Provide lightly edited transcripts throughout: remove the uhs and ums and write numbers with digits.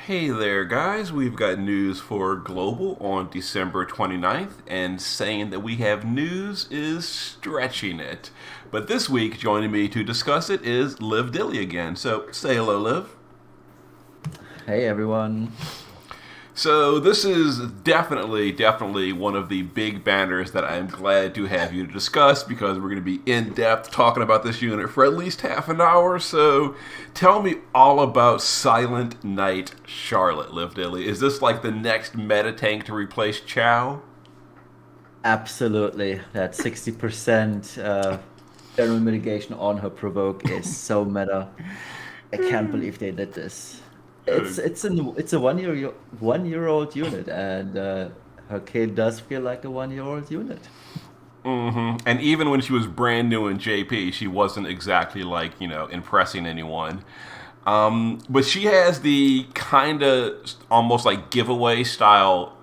Hey there, guys. We've got news for Global on December 29th, and saying that we have news is stretching it. But this week, joining me to discuss it is Livedili again. So, say hello, Liv. Hey everyone. So, this is definitely one of the big banners that I'm glad to have you to discuss because we're going to be in depth talking about this unit for at least half an hour. So, tell me all about Silent Knight Charlotte, Liv Dilly. Is this like the next meta tank to replace Chow? Absolutely. That 60% general mitigation on her provoke is so meta. I can't believe they did this. It's a 1 year old unit, and her kid does feel like a 1 year old unit. And even when she was brand new in JP, she wasn't exactly like, impressing anyone. But she has the kind of almost like giveaway style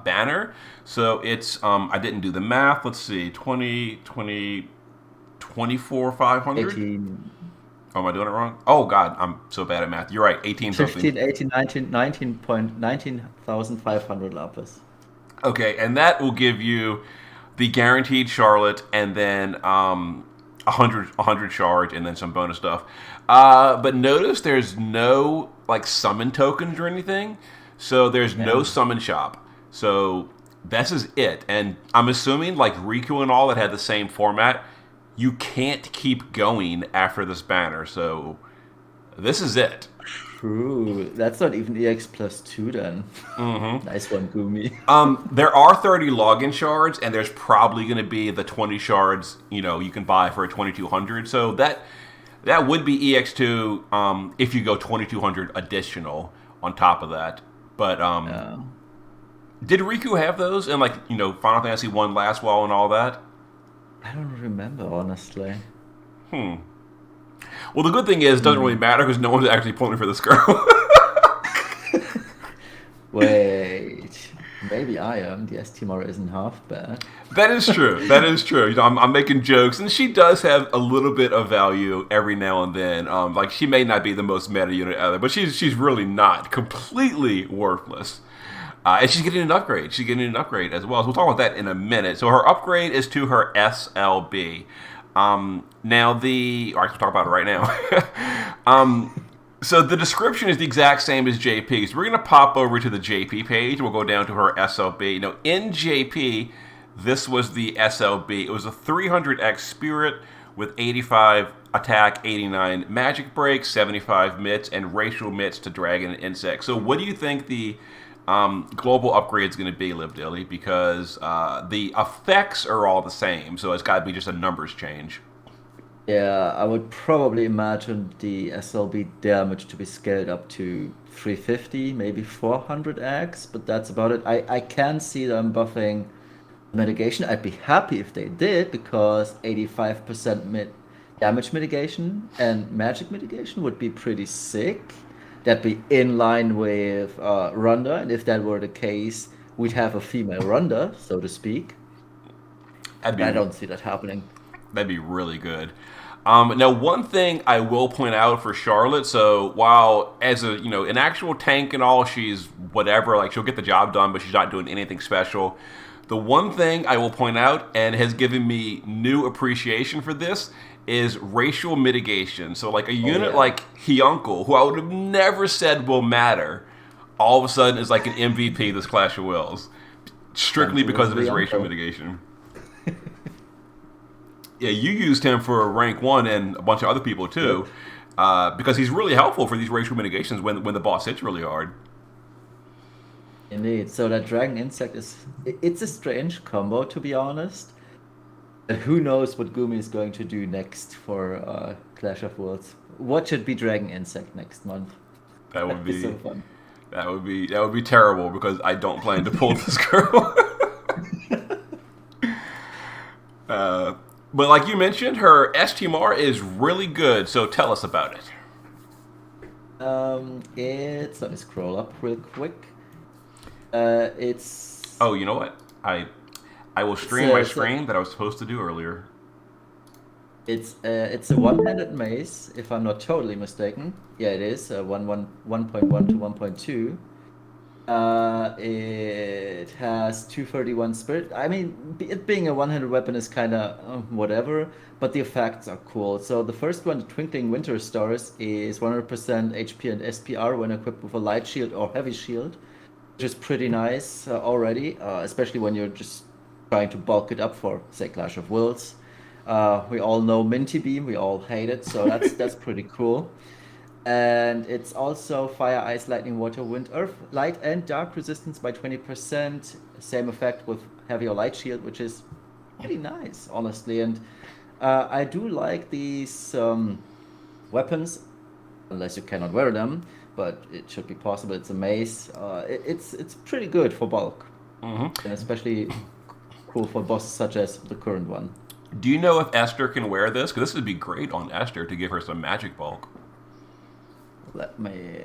banner. So it's, I didn't do the math. Let's see, 500. 18, Oh, am I doing it wrong? Oh, God, I'm so bad at math. You're right, 18 something. 15, 18, 19, 19,500 lapis. Okay, and that will give you the guaranteed Charlotte, and then 100 shards, and then some bonus stuff. But notice there's no like summon tokens or anything, so there's no Yeah. summon shop. So this is it, and I'm assuming like Riku and all that had the same format. You can't keep going after this banner, so this is it. True. That's not even EX plus 2 then. Nice one, Gumi. There are 30 login shards, and there's probably going to be the 20 shards you can buy for a 2200. So that would be EX2 if you go 2200 additional on top of that. But Yeah. did Riku have those in like Final Fantasy One Last Wall and all that? I don't remember, honestly. Well, the good thing is it doesn't really Hmm. matter because no one's actually pulling for this girl. Wait, maybe I am. The STMR isn't half bad. That is true. That is true. I'm making jokes, and she does have a little bit of value every now and then. Like she may not be the most meta unit ever, but she's really not completely worthless. And she's getting an upgrade. She's getting an upgrade as well. So we'll talk about that in a minute. So her upgrade is to her SLB. Now all right, we'll talk about it right now. So the description is the exact same as JP. So we're going to pop over to the JP page. We'll go down to her SLB. Now in JP, this was the SLB. It was a 300x Spirit with 85 attack, 89 magic break, 75 mitts, and racial mitts to dragon and insect. So what do you think the global upgrade is going to be, Liv Dilly? Because the effects are all the same, so it's got to be just a numbers change. Yeah, I would probably imagine the SLB damage to be scaled up to 350, maybe 400x, but that's about it. I can see them buffing mitigation. I'd be happy if they did because 85% damage mitigation and magic mitigation would be pretty sick. That'd be in line with Ronda, and if that were the case, we'd have a female Ronda, so to speak. That'd But I be don't see that happening. That'd be really good. Now, one thing I will point out for Charlotte. So while as a an actual tank and all, she's whatever. Like she'll get the job done, but she's not doing anything special. The one thing I will point out and has given me new appreciation for this is racial mitigation. So like a Oh unit yeah. like Hyuncle, who I would have never said will matter, all of a sudden is like an MVP this Clash of Wills, strictly Uncle because is of his the racial uncle. mitigation. Yeah, you used him for rank one and a bunch of other people Yep. too, because he's really helpful for these racial mitigations when the boss hits really hard. Indeed. So that dragon insect it's a strange combo to be honest. And who knows what Gumi is going to do next for Clash of Worlds. What should be dragon insect next month? That would That'd be be so fun. that would be terrible because I don't plan to pull this girl. uh, but like you mentioned, her STMR is really good. So tell us about it. It's let me scroll up real quick. It's Oh, you know what? I will it's stream my so stream that I was supposed to do earlier. It's a one-handed mace, if I'm not totally mistaken. Yeah, it is 1.1 to 1.2. It has 231 spirit. I mean, it being a one-handed weapon is kind of whatever, but the effects are cool. So the first one, the Twinkling Winter Stars, is 100% HP and SPR when equipped with a light shield or heavy shield, which is pretty nice already, especially when you're just trying to bulk it up for, say, Clash of Wills. We all know Minty Beam, we all hate it, so that's pretty cool. And it's also fire, ice, lightning, water, wind, earth, light, and dark resistance by 20%. Same effect with heavy or light shield, which is pretty nice, honestly. And I do like these weapons, unless you cannot wear them, but it should be possible. It's a mace. It's pretty good for bulk, and especially cool for bosses such as the current one. Do you know if Esther can wear this? Because this would be great on Esther to give her some magic bulk. Let me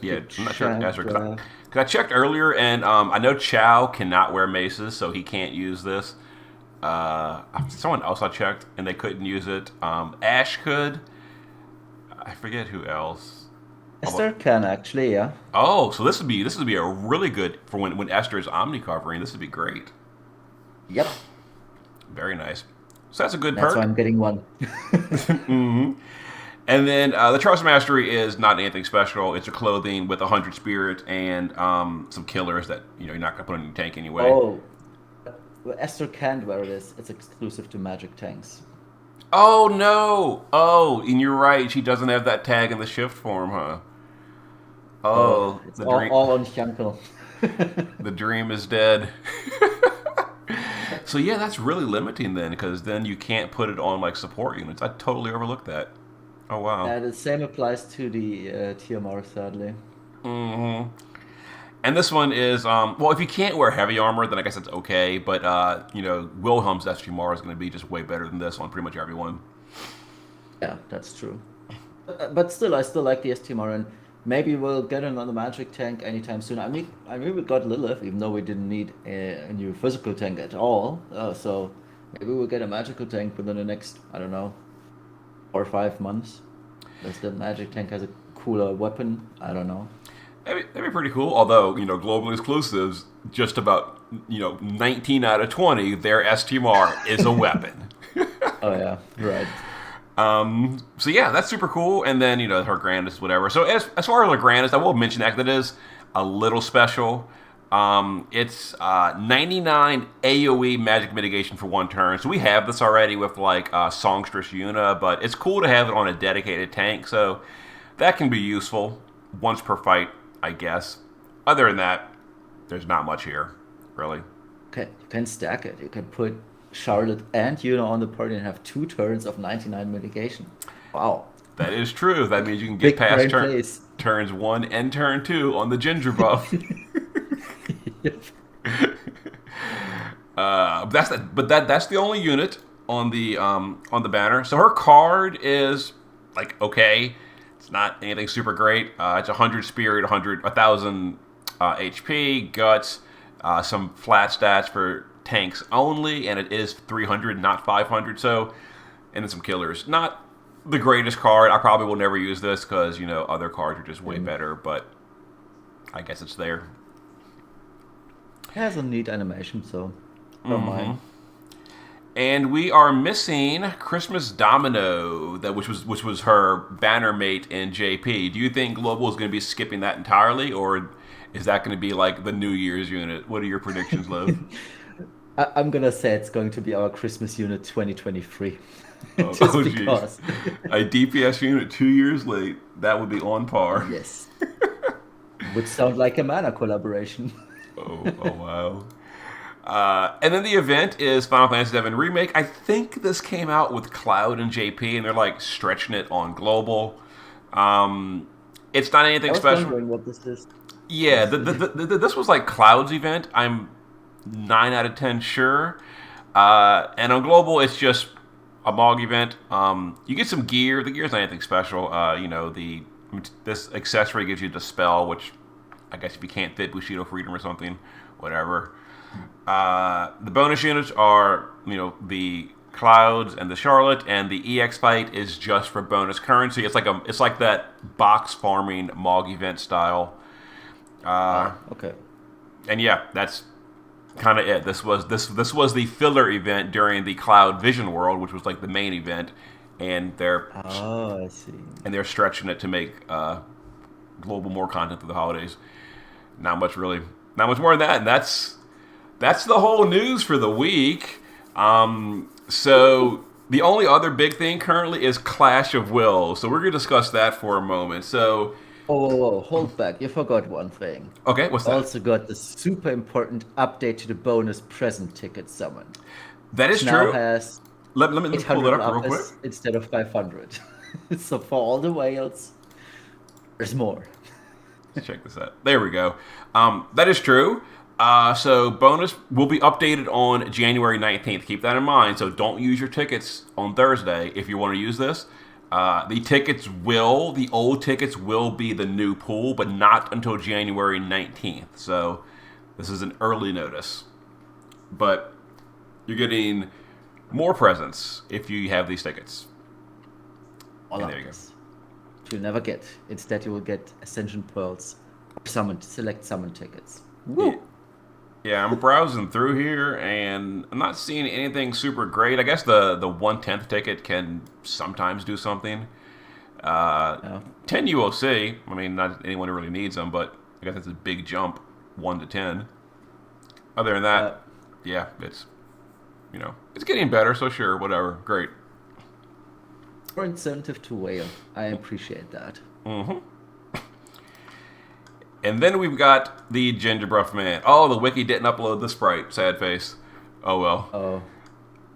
Yeah, quickly I'm not sure if check. Esther. Cause I checked earlier, and I know Chow cannot wear maces, so he can't use this. Someone else I checked, and they couldn't use it. Ash could. I forget who else. Esther can actually, yeah. Oh, so this would be a really good for when Esther is omni covering. This would be great. Yep. Very nice. So that's a good That's why perk. I'm getting one. And then the Trust Mastery is not anything special. It's a clothing with 100 spirit and some killers that you're not gonna put in your tank anyway. Oh, well, Esther can't wear this. It's exclusive to Magic tanks. Oh no! Oh, and you're right. She doesn't have that tag in the shift form, huh? Oh, Oh, it's the dream. all on Hyankel. The dream is dead. So yeah, that's really limiting then, because then you can't put it on like support units. I totally overlooked that. Oh wow. The same applies to the TMR, sadly. Hmm. And this one is well, if you can't wear heavy armor, then I guess it's okay. But Wilhelm's SGMR is going to be just way better than this on pretty much everyone. Yeah, that's true. But still, I still like the STMR, and maybe we'll get another Magic tank anytime soon. I mean, we got Lilith, even though we didn't need a new physical tank at all. So maybe we'll get a magical tank within the next, I don't know, 4 or 5 months. Unless the Magic tank has a cooler weapon. I don't know. That'd be pretty cool. Although global exclusives, just about 19 out of 20, their STMR is a weapon. Oh yeah, right. So yeah, that's super cool. And then her Grandis, whatever. So as far as her Grandis, I will mention that is a little special. It's 99 AOE magic mitigation for 1 turn. So we have this already with like Songstress Yuna, but it's cool to have it on a dedicated tank. So that can be useful once per fight, I guess. Other than that, there's not much here, really. Okay, you can stack it. You can put Charlotte and Yuna on the party and have 2 turns of 99 mitigation. Wow. That is true. That means you can get Big past brain plays. turns 1 and turn 2 on the Ginger buff. Yep. That's the only unit on the banner. So her card is like okay. It's not anything super great. It's 100 spirit, 1,000 HP, guts, some flat stats for tanks only, and it is 300, not 500. So, and then some killers. Not the greatest card. I probably will never use this because other cards are just way better. But I guess it's there. It has a neat animation, so don't mind. And we are missing Christmas Domino, which was her banner mate in JP. Do you think Global is going to be skipping that entirely, or is that going to be like the New Year's unit? What are your predictions, Liv? I'm gonna say it's going to be our Christmas unit 2023. Oh, Just geez. because. A DPS unit 2 years late. That would be on par. Yes. Would sound like a mana collaboration. Oh wow. And then the event is Final Fantasy VII Remake. I think this came out with Cloud and JP, and they're like stretching it on global. It's not I anything was special. wondering what this is. Yeah, this was like Cloud's event. I'm 9 out of 10 sure. And on global, it's just a MOG event. You get some gear. The gear's not anything special. This accessory gives you Dispel, which I guess if you can't fit Bushido Freedom or something, whatever. The bonus units are, the Clouds and the Charlotte, and the EX fight is just for bonus currency. It's like that box farming Mog event style. Okay. And yeah, that's kind of it. This was the filler event during the Cloud Vision World, which was like the main event, and Oh, I see. they're stretching it to make global more content for the holidays. Not much more than that. And that's the whole news for the week. So the only other big thing currently is Clash of Wills. So we're gonna discuss that for a moment. So Oh, hold back. You forgot one thing. okay, what's that? Also got the super important update to the bonus present ticket summon. That is Which now true. has Let me pull it 800 up real quick. lapis instead of 500. So for all the whales, there's more. Let's check this out. There we go. That is true. So bonus will be updated on January 19th. Keep that in mind. So don't use your tickets on Thursday if you want to use this. The old tickets will be the new pool, but not until January 19th. So this is an early notice. But you're getting more presents if you have these tickets. All of there you go. this. You'll never get. Instead, you will get Ascension Pearls, select summon tickets. Woo! Yeah, I'm browsing through here, and I'm not seeing anything super great. I guess the 1/10th ticket can sometimes do something. 10 UOC. I mean, not anyone who really needs them, but I guess that's a big jump, 1 to 10. Other than that, yeah, it's getting better. So sure, whatever, great. More incentive to whale. I appreciate that. Mm-hmm. And then we've got the Gingerbread Man. Oh, the wiki didn't upload the sprite. Sad face. Oh well.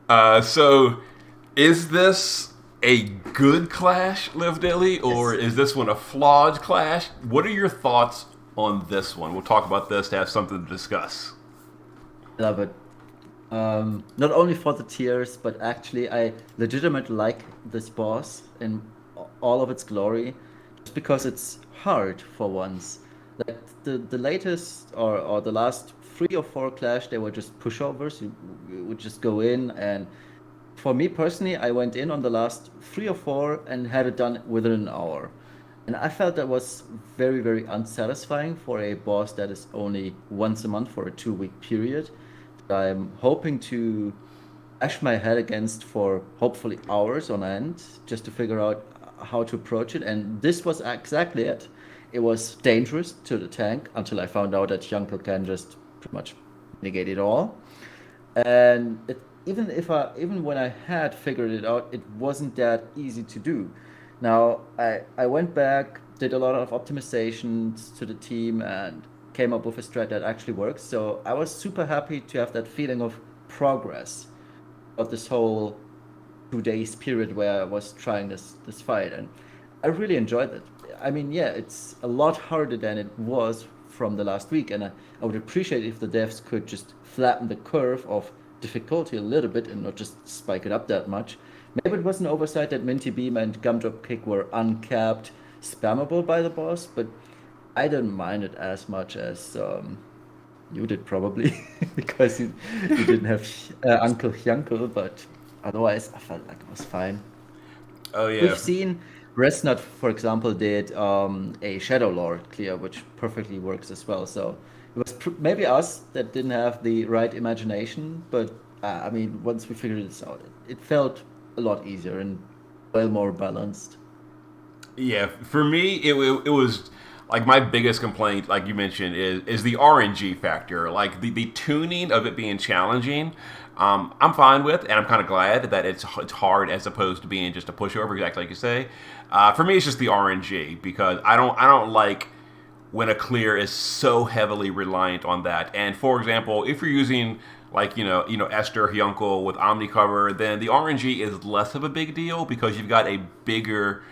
Oh. So, is this a good Clash, Livedili, or is this one a flawed Clash? What are your thoughts on this one? We'll talk about this to have something to discuss. Love it. Not only for the tiers, but actually I legitimately like this boss in all of its glory, just because it's hard for once. Like the latest or the last 3 or 4 Clash, they were just pushovers. You would just go in, and for me personally, I went in on the last 3 or 4 and had it done within an hour. And I felt that was very, very unsatisfying for a boss that is only once a month for a 2-week period. I'm hoping to bash my head against for hopefully hours on end just to figure out how to approach it. And this was exactly it. It was dangerous to the tank until I found out that Yunkel can just pretty much negate it all. And even when I had figured it out, it wasn't that easy to do. Now I went back, did a lot of optimizations to the team, and came up with a strat that actually works. So I was super happy to have that feeling of progress of this whole 2 days period where I was trying this fight, and I really enjoyed it. I mean, yeah, it's a lot harder than it was from the last week, and I would appreciate if the devs could just flatten the curve of difficulty a little bit and not just spike it up that much. Maybe it was an oversight that Minty Beam and Gumdrop Kick were uncapped, spammable by the boss, but I didn't mind it as much as you did probably, because you didn't have Uncle Hyankel, but otherwise I felt like it was fine. Oh yeah. We've seen Resnut, for example, did a Shadow Lord clear, which perfectly works as well. So it was maybe us that didn't have the right imagination, but I mean, once we figured this out, it felt a lot easier and well more balanced. Yeah, for me, it was like my biggest complaint, like you mentioned, is the RNG factor. Like the tuning of it being challenging, I'm fine with, and I'm kind of glad that it's hard as opposed to being just a pushover, exactly like you say. For me, it's just the RNG, because I don't like when a clear is so heavily reliant on that. And for example, if you're using like Esther Hyunkel with Omni cover, then the RNG is less of a big deal because you've got a bigger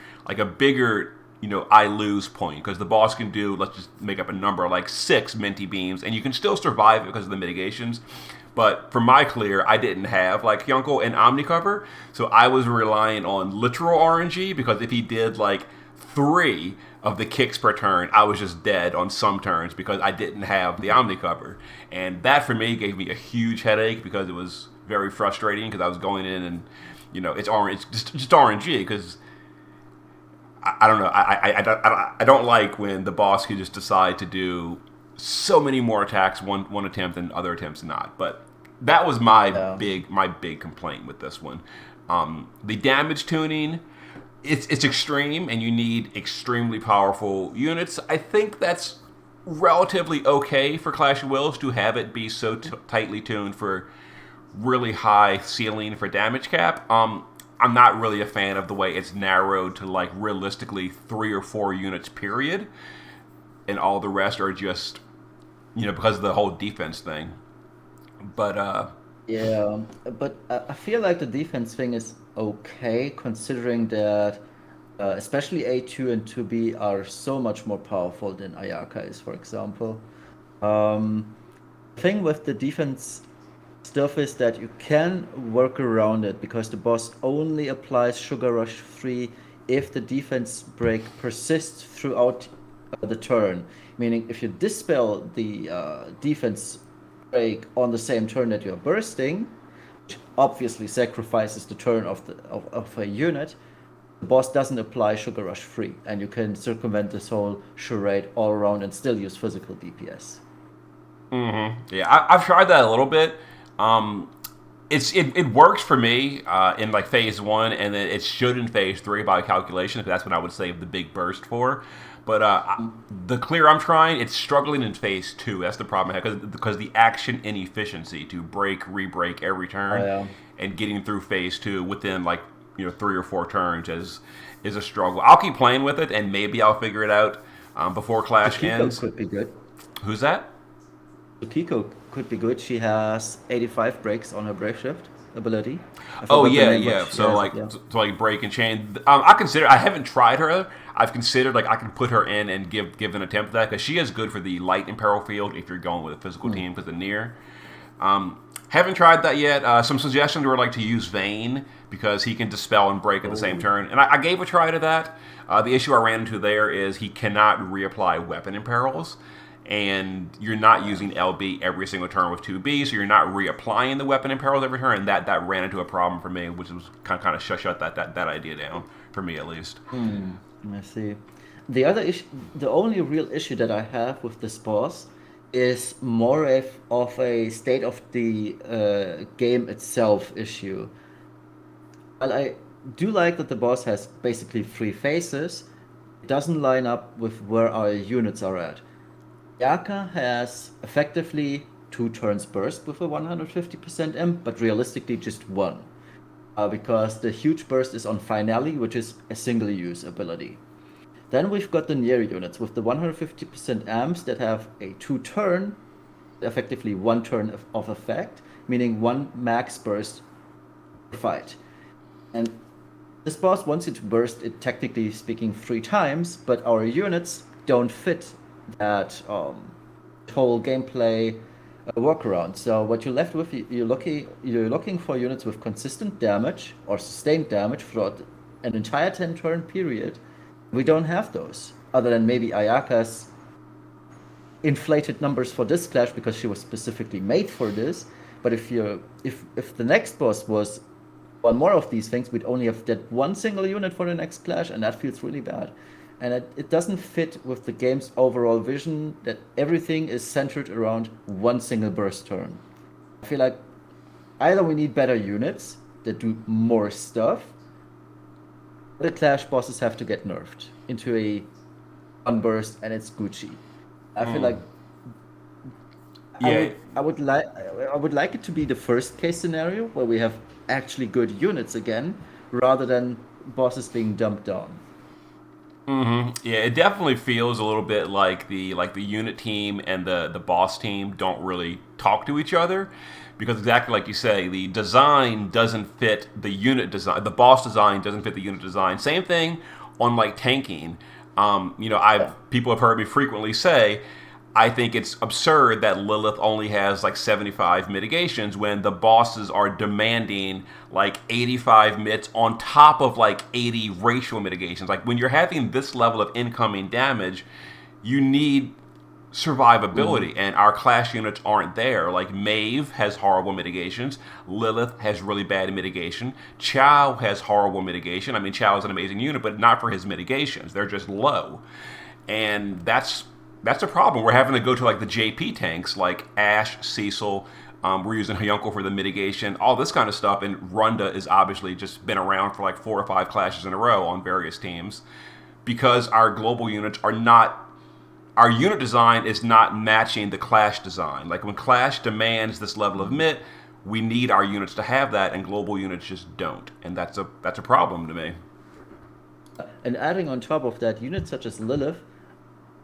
I lose point, because the boss can do, let's just make up a number, like 6 Minty Beams, and you can still survive it because of the mitigations. But for my clear, I didn't have like Hyunkel and Omni cover, so I was relying on literal RNG, because if he did like 3 of the kicks per turn, I was just dead on some turns because I didn't have the Omni cover. And that for me gave me a huge headache because it was very frustrating because I was going in and it's orange, just RNG because I don't know. I don't like when the boss can just decide to do so many more attacks one attempt and other attempts not. But that was Yeah. my big complaint with this one. The damage tuning, it's extreme, and you need extremely powerful units. I think that's relatively okay for Clash of Wills to have it be so tightly tuned for really high ceiling for damage cap. I'm not really a fan of the way it's narrowed to like realistically 3 or 4 units period, and all the rest are just because of the whole defense thing. But Yeah, but I feel like the defense thing is okay considering that especially A2 and 2B are so much more powerful than Ayaka is, for example. Um, thing with the defense stuff is that you can work around it because the boss only applies Sugar Rush 3 if the defense break persists throughout the turn. Meaning, if you dispel the defense break on the same turn that you're bursting, which obviously sacrifices the turn of a unit, the boss doesn't apply Sugar Rush 3, and you can circumvent this whole charade all around and still use physical DPS. yeah, I've tried that a little bit. Um, it works for me in like phase 1, and then it should in phase 3 by calculation. If that's what I would save the big burst for. But the clear I'm trying, it's struggling in phase 2. That's the problem I have because the action inefficiency to break, re-break every Oh turn, yeah. and getting through phase 2 within like 3 or 4 turns is a struggle. I'll keep playing with it, and maybe I'll figure it out before Clash Kiko ends. could be good. Who's that? Kiko could be good. She has 85 breaks on her Brave Shift ability. I Oh forgot the yeah, name, but yeah. she So has it, like, yeah. like break and chain. I haven't tried her. I've considered like I can put her in and give an attempt at that because she is good for the light imperil field if you're going with a physical team because the near. Haven't tried that yet. Some suggestions were like to use Vayne because he can dispel and break at the same Oh. turn, and I gave a try to that. The issue I ran into there is he cannot reapply weapon imperils, and you're not using LB every single turn with 2B, so you're not reapplying the weapon imperils every turn, and that ran into a problem for me, which was kind of shut that idea down for me at least. Hmm. I see. The other issue, the only real issue that I have with this boss is more of a state of the game itself issue. While I do like that the boss has basically 3 phases, it doesn't line up with where our units are at. Yaka has effectively 2 turns burst with a 150% M, but realistically just one. Because the huge burst is on Finale, which is a single use ability. Then we've got the near units with the 150% amps that have a 2 turn, effectively 1 turn of effect, meaning one max burst per fight. And this boss wants you to burst it, technically speaking, 3 times, but our units don't fit that whole gameplay workaround. So what you're left with, you're looking for units with consistent damage or sustained damage throughout an entire 10 turn period. We don't have those, other than maybe Ayaka's inflated numbers for this clash because she was specifically made for this. But if the next boss was one more of these things, we'd only have that one single unit for the next clash, and that feels really bad. And it doesn't fit with the game's overall vision that everything is centered around one single burst turn. I feel like either we need better units that do more stuff, or the clash bosses have to get nerfed into a one burst and it's Gucci. I feel like I Yeah, would I would like it to be the first case scenario where we have actually good units again, rather than bosses being dumped down. yeah, it definitely feels a little bit like the unit team and the boss team don't really talk to each other because exactly like you say, the design doesn't fit the unit design. The boss design doesn't fit the unit design. Same thing on like tanking. Yeah. I've people have heard me frequently say I think it's absurd that Lilith only has like 75 mitigations when the bosses are demanding like 85 mits on top of like 80 racial mitigations. Like when you're having this level of incoming damage, you need survivability, and our clash units aren't there. Like Maeve has horrible mitigations, Lilith has really bad mitigation, Chow has horrible mitigation. I mean, Chow is an amazing unit, but not for his mitigations. They're just low, and that's a problem. We're having to go to like the JP tanks, like Ash, Cecil. We're using Hyunkel for the mitigation, all this kind of stuff, and Runda is obviously just been around for like 4 or 5 clashes in a row on various teams because our global units are not. Our unit design is not matching the Clash design. Like when Clash demands this level of MIT, we need our units to have that, and global units just don't, and that's a problem to me. And adding on top of that, units such as Lilith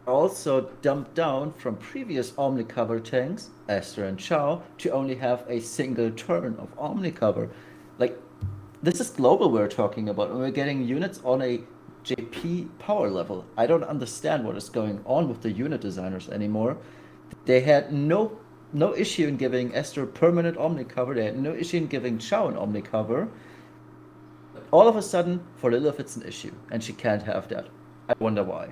also dumped down from previous Omnicover tanks, Esther and Chow, to only have a single turn of Omnicover. Like, this is global we're talking about, and we're getting units on a JP power level. I don't understand what is going on with the unit designers anymore. They had no issue in giving Esther permanent Omnicover. They had no issue in giving Chow an Omnicover. All of a sudden, for Lilith, it's an issue, and she can't have that. I wonder why.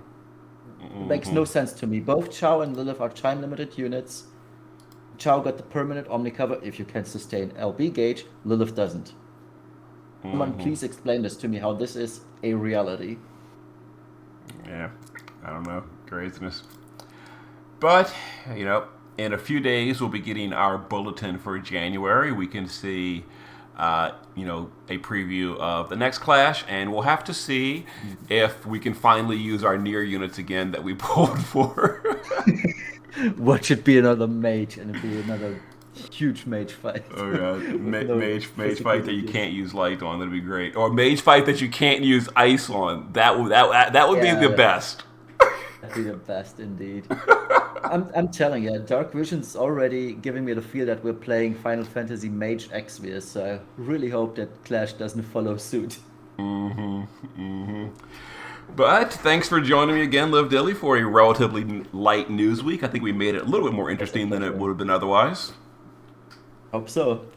It makes no sense to me. Both Chow and Lilith are time limited units. Chow got the permanent Omnicover if you can sustain LB gauge. Lilith doesn't. Someone please explain this to me, how this is a reality. Yeah, I don't know. Craziness. But, in a few days we'll be getting our bulletin for January. We can see, a preview of the next clash, and we'll have to see if we can finally use our near units again that we pulled for. What should be another mage, and it'd be another huge mage fight. Oh god, mage fight that you can't use light on. That'd be great. Or mage fight that you can't use ice on. That would be the best. That'd be the best indeed. I'm telling you, Dark Vision's already giving me the feel that we're playing Final Fantasy Mage Exvius, so I really hope that Clash doesn't follow suit. But thanks for joining me again, Livedili, for a relatively light news week. I think we made it a little bit more interesting than it would have been otherwise. Hope so.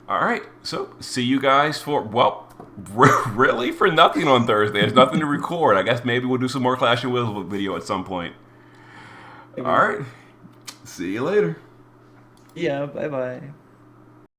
All right, so see you guys for, really for nothing on Thursday. There's nothing to record. I guess maybe we'll do some more Clash of Wills video at some point. All right, see you later. Yeah, bye-bye.